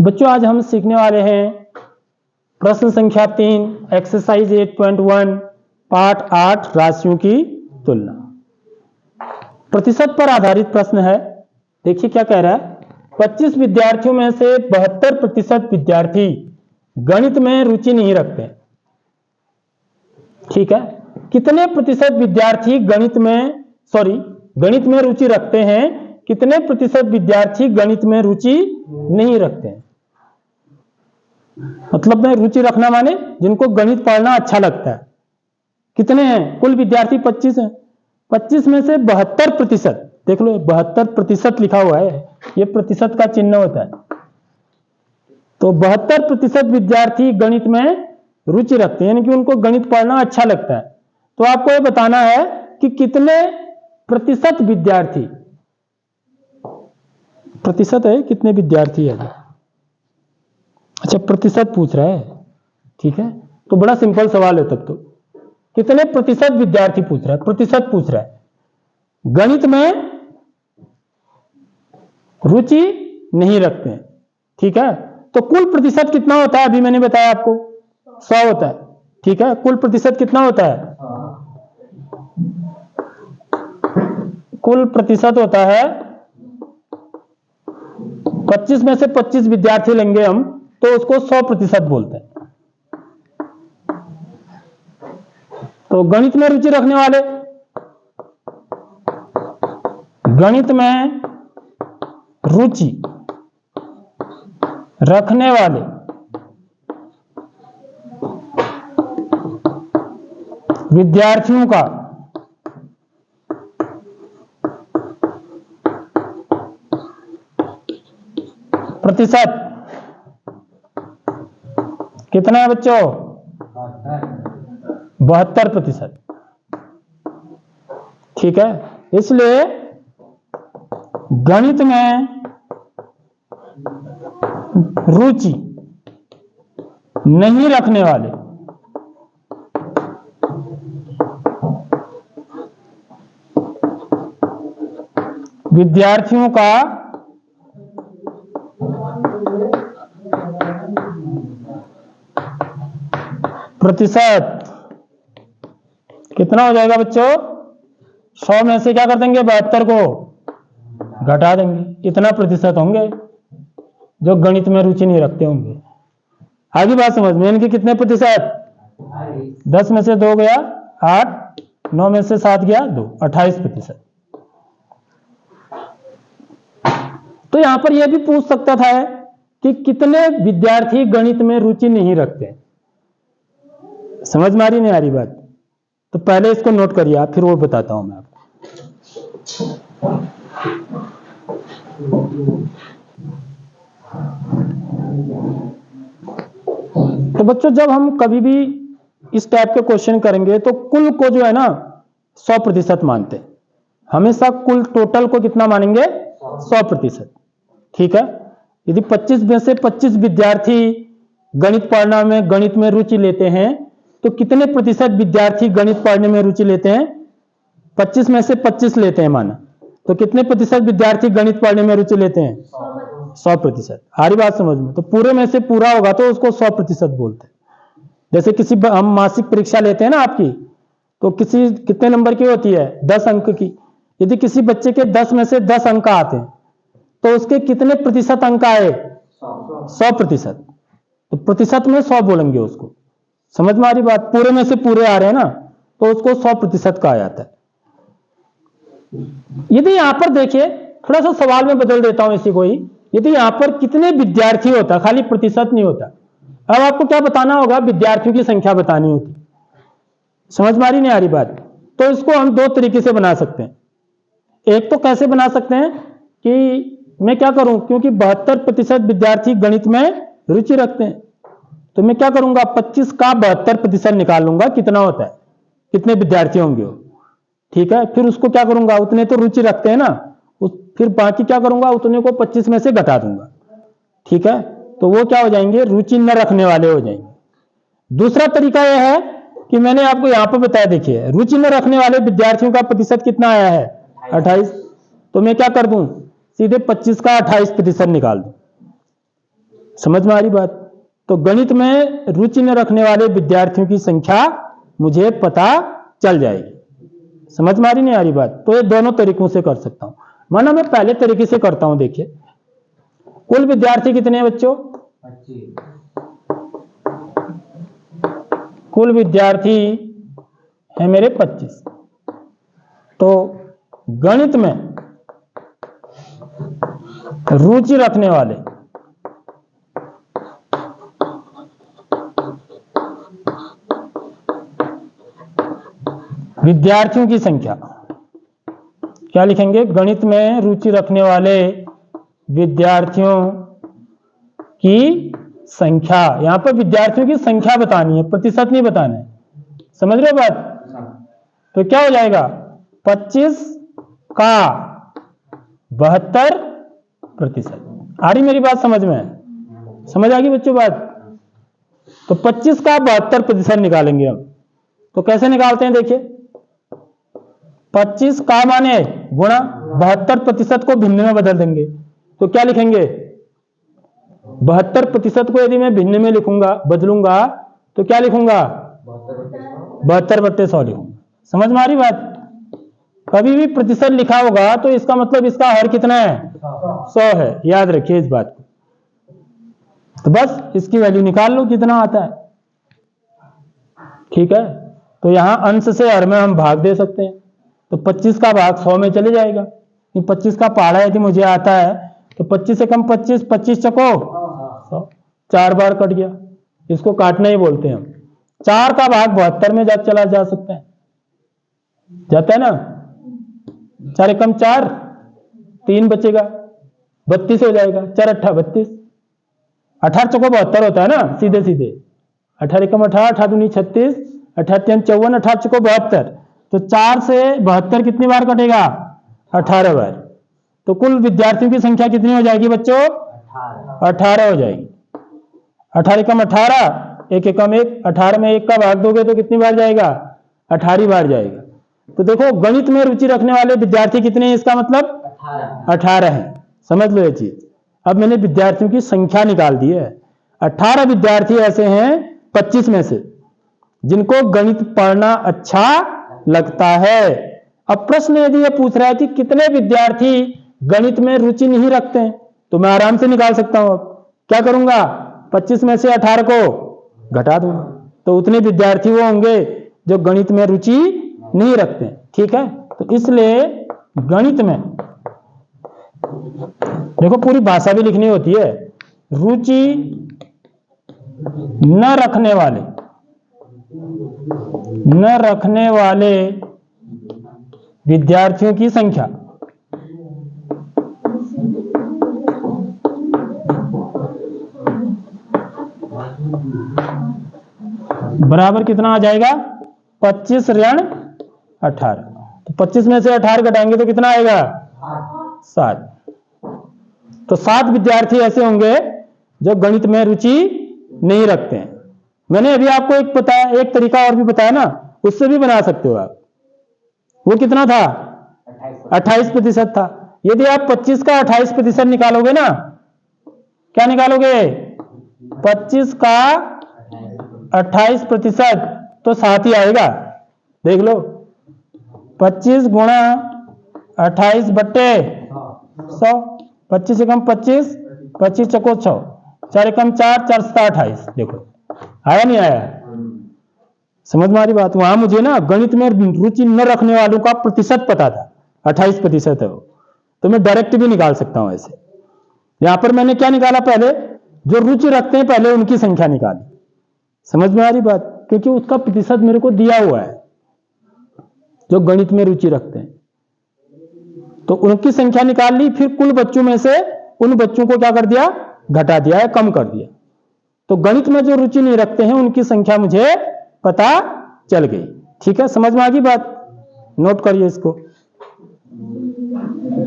बच्चों आज हम सीखने वाले हैं प्रश्न संख्या 3 एक्सरसाइज 8.1 पार्ट 8 राशियों की तुलना। प्रतिशत पर आधारित प्रश्न है। देखिए क्या कह रहा है, 25 विद्यार्थियों में से 72% विद्यार्थी गणित में रुचि नहीं रखते। ठीक है, कितने प्रतिशत विद्यार्थी गणित में रुचि रखते हैं, कितने प्रतिशत विद्यार्थी गणित में रुचि नहीं रखते हैं। मतलब में रुचि रखना माने जिनको गणित पढ़ना अच्छा लगता है। कितने हैं? कुल विद्यार्थी 25 हैं। 25 में से 72%, देख लो 72% लिखा हुआ है, ये प्रतिशत का चिन्ह होता है। तो 72% विद्यार्थी गणित में रुचि रखते हैं, यानी कि उनको गणित पढ़ना अच्छा लगता है। तो आपको ये बताना है कि कितने प्रतिशत विद्यार्थी, प्रतिशत है कितने विद्यार्थी है। अच्छा प्रतिशत पूछ रहा है, ठीक है, तो बड़ा सिंपल सवाल है तब तो। कितने प्रतिशत विद्यार्थी पूछ रहा है, प्रतिशत पूछ रहा है, गणित में रुचि नहीं रखते हैं। ठीक है, तो कुल प्रतिशत कितना होता है, अभी मैंने बताया आपको 100 होता है। ठीक है, कुल प्रतिशत कितना होता है, कुल प्रतिशत होता है 25 में से 25 विद्यार्थी लेंगे हम तो उसको 100% बोलते हैं। तो गणित में रुचि रखने वाले, गणित में रुचि रखने वाले विद्यार्थियों का प्रतिशत कितना है बच्चों, 72%। ठीक है, इसलिए गणित में रुचि नहीं रखने वाले विद्यार्थियों का प्रतिशत कितना हो जाएगा बच्चों, 100 में से क्या कर देंगे, 72 को घटा देंगे, इतना प्रतिशत होंगे जो गणित में रुचि नहीं रखते होंगे। आगे बात समझ में, इनके कितने प्रतिशत, 10 में से 2 गया 8, 9 में से 7 गया 2, 28%। तो यहां पर यह भी पूछ सकता था कि कितने विद्यार्थी गणित में रुचि नहीं रखते। समझ में आ रही नहीं आ रही बात, तो पहले इसको नोट करिए आप, फिर वो बताता हूं मैं आपको। तो बच्चों जब हम कभी भी इस टाइप के क्वेश्चन करेंगे तो कुल को जो है ना 100% मानते हैं। हमेशा कुल टोटल को कितना मानेंगे, 100%। ठीक है, यदि 25 में से 25 विद्यार्थी गणित पढ़ना में गणित में रुचि लेते हैं तो कितने प्रतिशत विद्यार्थी गणित पढ़ने में रुचि लेते हैं, 25 में से 25 लेते हैं माना, तो कितने प्रतिशत विद्यार्थी गणित पढ़ने में रुचि लेते हैं, 100%। आ रही बात समझ में, तो पूरे में से पूरा होगा तो उसको 100% बोलते हैं। जैसे किसी हम मासिक परीक्षा लेते हैं ना आपकी, तो किसी कितने नंबर की होती है, 10 अंक की। यदि किसी बच्चे के 10 में से 10 अंक आते हैं तो उसके कितने प्रतिशत अंक आए, 100%। तो प्रतिशत में 100 बोलेंगे उसको। समझ में आ रही बात, पूरे में से पूरे आ रहे हैं ना तो उसको 100% कहा जाता है। यदि यहां पर देखिए, थोड़ा सा सवाल में बदल देता हूं इसी को ही, यदि यहां पर कितने विद्यार्थी होता, खाली प्रतिशत नहीं होता। अब आपको क्या बताना होगा, विद्यार्थियों की संख्या बतानी होती। समझ में आ रही नहीं आ रही बात, तो इसको हम 2 तरीके से बना सकते हैं। एक तो कैसे बना सकते हैं कि मैं क्या करूं, क्योंकि 72% विद्यार्थी गणित में रुचि रखते हैं, तो मैं क्या करूंगा, 25 का 72% निकाल लूंगा, कितना होता है, कितने विद्यार्थी होंगे वो। ठीक है, फिर उसको क्या करूंगा, उतने तो रुचि रखते हैं ना, फिर बाकी क्या करूंगा, उतने को 25 में से घटा दूंगा। ठीक है, तो वो क्या हो जाएंगे, रुचि न रखने वाले हो जाएंगे। दूसरा तरीका यह है कि मैंने आपको यहां पर बताया, देखिए रुचि न रखने वाले विद्यार्थियों का प्रतिशत कितना आया है, 28। तो मैं क्या कर दूं, सीधे 25 का 28% निकाल दो। समझ में आ रही बात? तो गणित में रुचि न रखने वाले विद्यार्थियों की संख्या मुझे पता चल जाएगी। समझ में आ रही नहीं आ रही बात? तो ये दोनों तरीकों से कर सकता हूं। माना मैं पहले तरीके से करता हूं, देखिए कुल विद्यार्थी कितने हैं बच्चों? 25। कुल विद्यार्थी है मेरे 25। तो गणित में रुचि रखने वाले विद्यार्थियों की संख्या क्या लिखेंगे? गणित में रुचि रखने वाले विद्यार्थियों की संख्या। यहां पर विद्यार्थियों की संख्या बतानी है, प्रतिशत नहीं बताना है। समझ रहे हो बात? तो क्या हो जाएगा? 25 का 72%। आ रही मेरी बात समझ में? समझ आ गई बच्चों बात? तो 25 का 72% निकालेंगे हम। तो कैसे निकालते हैं देखिए, 25 का माने गुणा 72% को भिन्न में बदल देंगे। तो क्या लिखेंगे? 72% को यदि मैं भिन्न में लिखूंगा, बदलूंगा, तो क्या लिखूंगा? 72/100 लिखूंगा। समझ में आ रही बात? कभी भी प्रतिशत लिखा होगा तो इसका मतलब इसका हर कितना है? 100 है। याद रखिए इस बात को। तो बस इसकी वैल्यू निकाल लो कितना आता है। ठीक है, तो यहां अंश से हर में हम भाग दे सकते हैं। तो 25 का भाग 100 में चले जाएगा। 25 का पहाड़ा यदि मुझे आता है तो 25 से कम 25, 25 चको 100, 4 बार कट गया। इसको काटना ही बोलते हैं हम। 4 का भाग 72 में चला जा सकता है, जाता है ना? 4 एकम 4, 3 बचेगा, 32 हो जाएगा। 4 अट्ठा 32, 18 चको 72 होता है ना, सीधे सीधे। 18 एकम 18, 18 दूनी 36, 18 तीन 54, 18 चको 72। तो 4 से 72 कितनी बार कटेगा? 18 बार। तो कुल विद्यार्थियों की संख्या कितनी हो जाएगी बच्चों? 18 हो जाएगी। 18 एकम 18, 1 एकम 1, 18 में 1 का भाग दोगे तो कितनी बार जाएगा? 18 बार जाएगा। तो देखो गणित में रुचि रखने वाले विद्यार्थी कितने हैं? इसका मतलब 18 है। समझ लो ये चीज। अब मैंने विद्यार्थियों की संख्या निकाल दी है। 18 विद्यार्थी ऐसे हैं 25 में से जिनको गणित पढ़ना अच्छा लगता है। अब प्रश्न यदि ये पूछ रहा है कि कितने विद्यार्थी गणित में रुचि नहीं रखते हैं, तो मैं आराम से निकाल सकता हूं। क्या करूंगा? 25 में से 18 को घटा दूंगा, तो उतने विद्यार्थी वो होंगे जो गणित में रुचि नहीं रखते हैं। ठीक है, तो इसलिए गणित में देखो पूरी भाषा भी लिखनी होती है। रुचि न रखने वाले विद्यार्थियों की संख्या बराबर कितना आ जाएगा? 25 ऋण 18। तो 25 में से 18 घटाएंगे तो कितना आएगा? 7। तो 7 विद्यार्थी ऐसे होंगे जो गणित में रुचि नहीं रखते हैं। मैंने अभी आपको एक तरीका और भी बताया ना, उससे भी बना सकते हो आप। वो कितना था? 28% था। यदि आप 25 का 28% निकालोगे ना, क्या निकालोगे? 25 का 28% तो 7 ही आएगा। देख लो, 25 गुणा 28 बट्टे 100, 25 एकम 25, 25 चको 6, 4 एकम 4, 4 सता 28। देखो आया नहीं आया? समझ में आ रही बात? वहां मुझे ना गणित में रुचि न रखने वालों का प्रतिशत पता था, 28% है वो, तो मैं डायरेक्ट भी निकाल सकता हूं ऐसे। यहां पर मैंने क्या निकाला? पहले जो रुचि रखते हैं पहले उनकी संख्या निकाली। समझ में आ रही बात? क्योंकि उसका प्रतिशत मेरे को दिया हुआ है जो गणित में रुचि रखते हैं, तो उनकी संख्या निकाल ली। फिर कुल बच्चों में से उन बच्चों को क्या कर दिया? घटा दिया है, कम कर दिया। तो गणित में जो रुचि नहीं रखते हैं उनकी संख्या मुझे पता चल गई। ठीक है, समझ में आ गई बात? नोट करिए इसको।